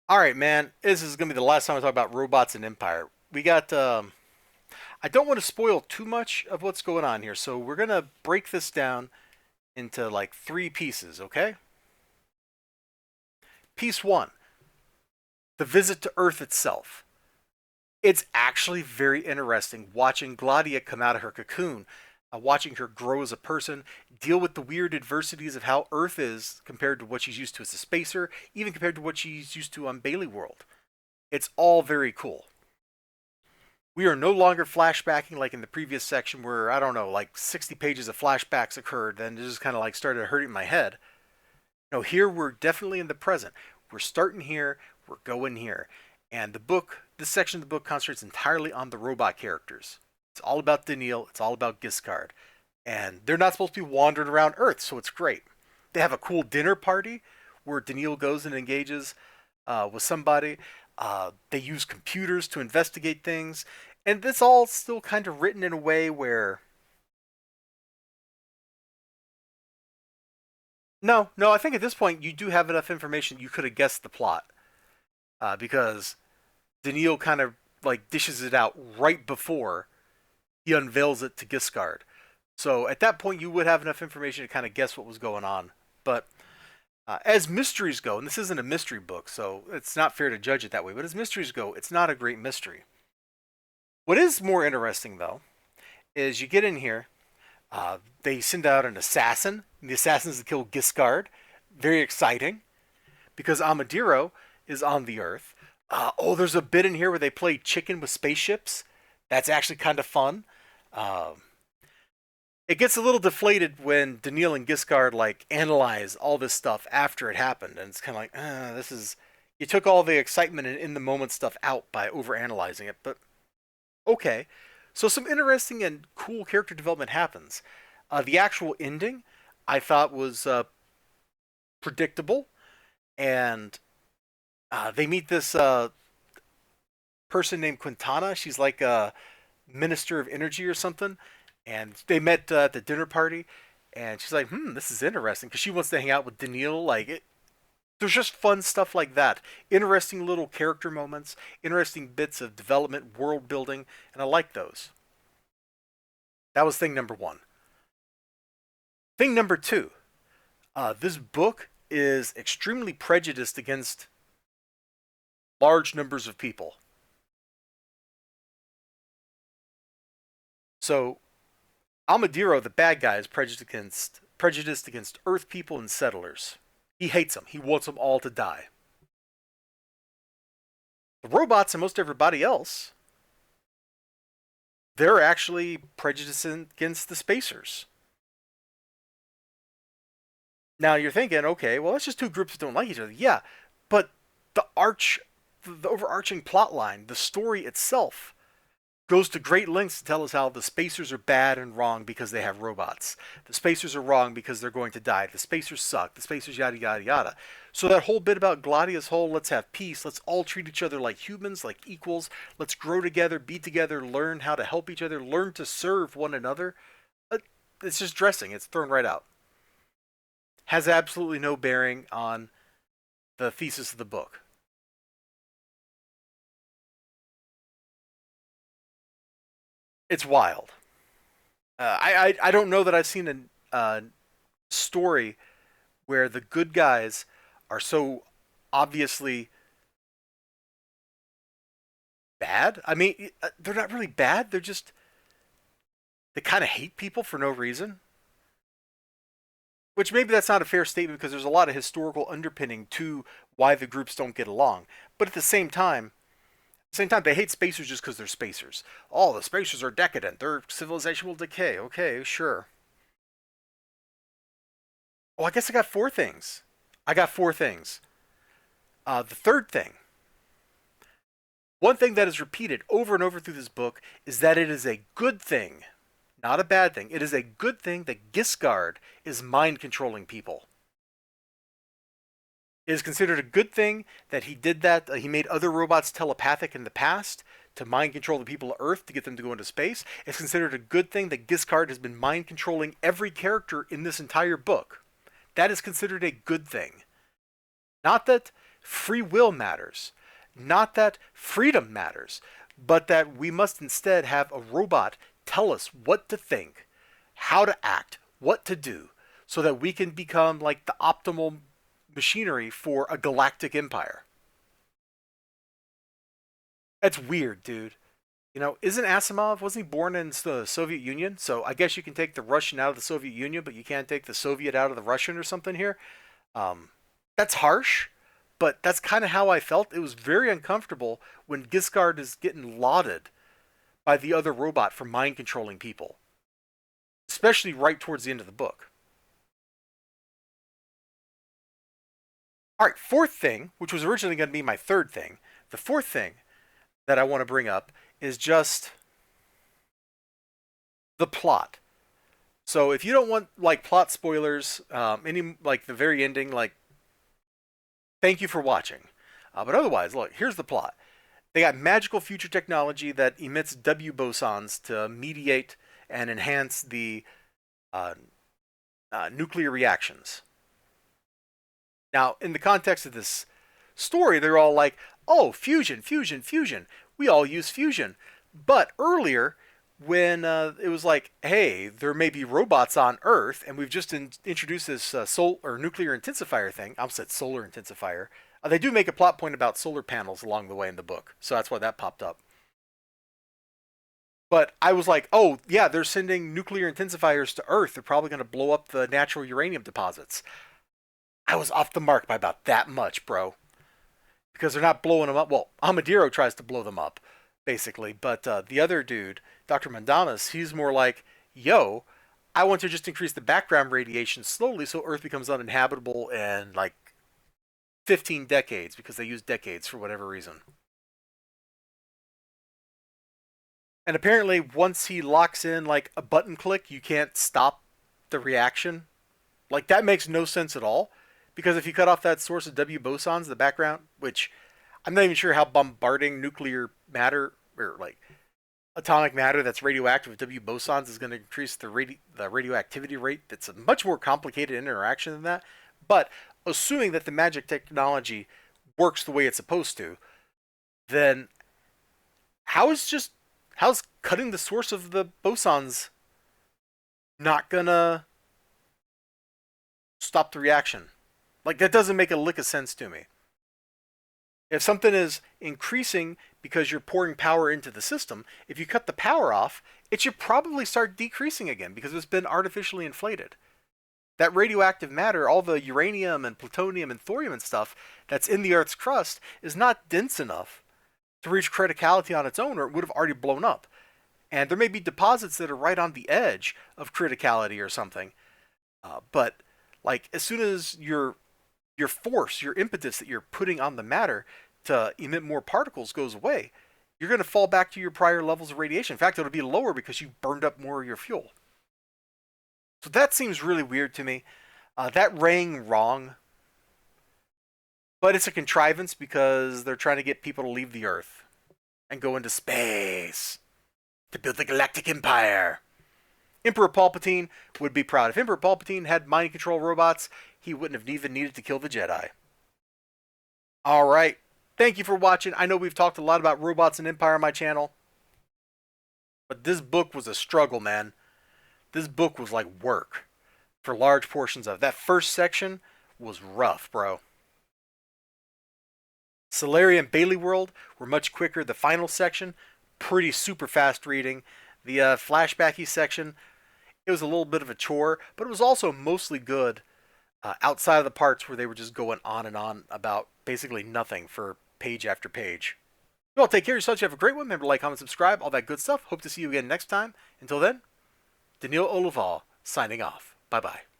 All right, man. This is gonna be the last time I talk about robots and Empire. We got. I don't want to spoil too much of what's going on here, so we're gonna break this down into like three pieces. Okay. Piece one: the visit to Earth itself. It's actually very interesting watching Gladia come out of her cocoon, watching her grow as a person, deal with the weird adversities of how Earth is compared to what she's used to as a spacer, even compared to what she's used to on Bailey World. It's all very cool. We are no longer flashbacking like in the previous section where, I don't know, like 60 pages of flashbacks occurred, then it just kind of like started hurting my head. No, here we're definitely in the present. We're starting here, we're going here. And the book, this section of the book concentrates entirely on the robot characters. It's all about Daniil, it's all about Giscard. And they're not supposed to be wandering around Earth, so it's great. They have a cool dinner party where Daniil goes and engages with somebody. They use computers to investigate things, and this all still kind of written in a way where no, I think at this point you do have enough information you could have guessed the plot because Daniil kind of like dishes it out right before he unveils it to Giscard. So at that point you would have enough information to kind of guess what was going on. But as mysteries go, and this isn't a mystery book, so it's not fair to judge it that way. But as mysteries go, it's not a great mystery. What is more interesting, though, is you get in here, they send out an assassin. And the assassin is to kill Giscard. Very exciting because Amadiro is on the Earth. There's a bit in here where they play chicken with spaceships. That's actually kind of fun. Uh, it gets a little deflated when Daniil and Giscard like analyze all this stuff after it happened, and it's kind of like, this is you took all the excitement and in the moment stuff out by over analyzing it, but okay. So some interesting and cool character development happens. The actual ending, I thought was predictable, and they meet this person named Quintana. She's like a minister of energy or something, and they met at the dinner party. And she's like, this is interesting because she wants to hang out with Daniil. There's just fun stuff like that. Interesting little character moments, interesting bits of development, world building, and I like those. That was thing number one. Thing number two, this book is extremely prejudiced against large numbers of people. So Almadiro, the bad guy, is prejudiced against Earth people and settlers. He hates them. He wants them all to die. The robots and most everybody else, they're actually prejudiced against the spacers. Now you're thinking, okay, well that's just two groups that don't like each other. Yeah, but the overarching plot line, the story itself, goes to great lengths to tell us how the spacers are bad and wrong because they have robots. The spacers are wrong because they're going to die. The spacers suck. The spacers yada yada yada. So that whole bit about Gladia's whole let's have peace, let's all treat each other like humans, like equals, let's grow together, be together, learn how to help each other, learn to serve one another. It's just dressing. It's thrown right out. Has absolutely no bearing on the thesis of the book. It's wild. I don't know that I've seen a story where the good guys are so obviously bad. I mean, they're not really bad. They kind of hate people for no reason. Which maybe that's not a fair statement because there's a lot of historical underpinning to why the groups don't get along. But at the same time, they hate spacers just because they're spacers. Oh, the spacers are decadent. Their civilization will decay. Okay, sure. Oh, I guess I got four things. I got four things. The third thing, one thing that is repeated over and over through this book is that it is a good thing, not a bad thing. It is a good thing that Giscard is mind controlling people. It is considered a good thing that he did that. He made other robots telepathic in the past to mind control the people of Earth to get them to go into space. It's considered a good thing that Giscard has been mind controlling every character in this entire book. That is considered a good thing. Not that free will matters. Not that freedom matters, but that we must instead have a robot tell us what to think, how to act, what to do, so that we can become like the optimal machinery for a galactic empire. That's weird, dude. You know, isn't Asimov, wasn't he born in the Soviet Union? So I guess you can take the Russian out of the Soviet Union, but you can't take the Soviet out of the Russian or something here. Um, that's harsh, but that's kind of how I felt. It was very uncomfortable when Giscard is getting lauded by the other robot for mind controlling people, especially right towards the end of the book. All right, fourth thing, which was originally going to be my third thing, the fourth thing that I want to bring up is just the plot. So if you don't want like plot spoilers, any like the very ending, like thank you for watching. But otherwise, look, here's the plot. They got magical future technology that emits W bosons to mediate and enhance the uh, nuclear reactions. Now, in the context of this story, they're all like, oh, fusion, fusion, fusion. We all use fusion. But earlier, when it was like, hey, there may be robots on Earth, and we've just introduced this or nuclear intensifier thing. I said solar intensifier. They do make a plot point about solar panels along the way in the book, so that's why that popped up. But I was like, oh, yeah, they're sending nuclear intensifiers to Earth. They're probably going to blow up the natural uranium deposits. I was off the mark by about that much, bro. Because they're not blowing them up. Well, Amadiro tries to blow them up, basically. But the other dude, Dr. Mandamas, he's more like, yo, I want to just increase the background radiation slowly so Earth becomes uninhabitable in like 15 decades, because they use decades for whatever reason. And apparently, once he locks in like a button click, you can't stop the reaction. Like, that makes no sense at all. Because if you cut off that source of W bosons, the background, which I'm not even sure how bombarding nuclear matter or like atomic matter that's radioactive with W bosons is going to increase the radioactivity rate. That's a much more complicated interaction than that. But assuming that the magic technology works the way it's supposed to, then how's cutting the source of the bosons not gonna stop the reaction? Like, that doesn't make a lick of sense to me. If something is increasing because you're pouring power into the system, if you cut the power off, it should probably start decreasing again because it's been artificially inflated. That radioactive matter, all the uranium and plutonium and thorium and stuff that's in the Earth's crust, is not dense enough to reach criticality on its own, or it would have already blown up. And there may be deposits that are right on the edge of criticality or something. But like, as soon as your force, your impetus that you're putting on the matter to emit more particles goes away, you're going to fall back to your prior levels of radiation. In fact, it'll be lower because you burned up more of your fuel. So that seems really weird to me. That rang wrong. But it's a contrivance because they're trying to get people to leave the Earth and go into space to build the galactic empire. Emperor Palpatine would be proud. If Emperor Palpatine had mind control robots, he wouldn't have even needed to kill the Jedi. All right. Thank you for watching. I know we've talked a lot about robots and Empire on my channel, but this book was a struggle, man. This book was like work for large portions of it. That first section was rough, bro. Solaria and Bailey World were much quicker. The final section, pretty super fast reading. The flashbacky section, it was a little bit of a chore, but it was also mostly good outside of the parts where they were just going on and on about basically nothing for page after page. Well, take care of yourselves. You have a great one. Remember to like, comment, subscribe, all that good stuff. Hope to see you again next time. Until then, Daniil Olival signing off. Bye-bye.